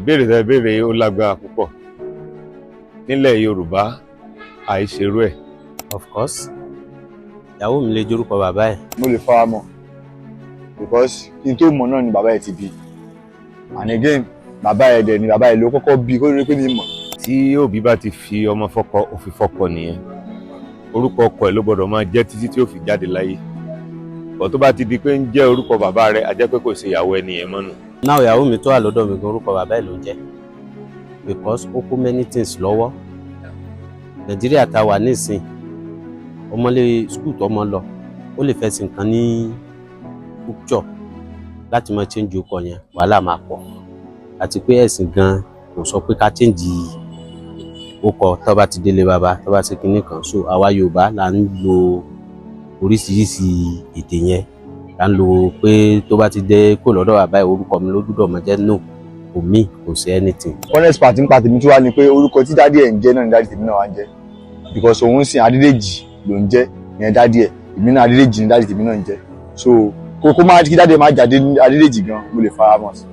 Ìbéèrè tẹ́ béèrè ó lágbára púpọ̀. Nílẹ̀ Yorùbá àìṣerú ẹ̀. Of course, ìyàwó mi lè jórúkọ bàbá ẹ̀. Mo lè fara mọ́ because kí n tó mọ̀ náà ni bàbá ẹ̀ ti bí. And again, bàbá ẹ̀ dẹ̀ ni bàbá ẹ̀ ló kọ́kọ́ bí kó lórí pé ní mọ̀. Tí òbí bá ti fi ọmọ fọ́kọ, ó fi fọ́kọ nìyẹn. Orúkọ ọkọ ẹ̀ ló gbọ́dọ̀ máa jẹ́ títí tí ó fi jáde láyé. Bọ̀ tó bá ti di pé ń jẹ́ orúkọ bàbá rẹ̀, a jẹ́ pé kò ṣe ìyàwó ẹnìyẹn mọ́nu. Náà ìyàwó mi tó wà lọ́dọ̀ mi gan orúkọ bàbá ẹ̀ ló ń jẹ́ because ó kó many things lọ́wọ́. Nàìjíríà ta wà nísìn, ọmọlé skul tó mọ lọ, ó lè fẹ́ sí nǹkan ní picture láti máa change orúkọ yẹn, wàhálà máa pọ̀. Àti pé ẹ̀sìn gan kò sọ pé ká change orúkọ tó bá ti délé bàbá, tó bá ti kinní kan. So àwa Yorùbá là ń lo oríṣiríṣi èdè yẹn. Là ń lo pé tó bá ti dé kó lọ́dọ̀ bàbá ẹ̀ orúkọ mi ló gbọ́dọ̀ máa jẹ́ no, kò mí kò sí anything. Honest part nípa tèmi tí wá ni pé orúkọ tí dádì ẹ̀ ń jẹ́ náà ni dádì tèmi náà wá ń jẹ́. Because òun sìn Adédèjì ló ń jẹ́, ìyẹn dádì ẹ̀. Èmi náà Adédèjì ni dádì tèmi náà ń jẹ́. So kó má kí dádì ẹ̀ má jáde Adédèjì gan, mo lè fara mọ́ sí.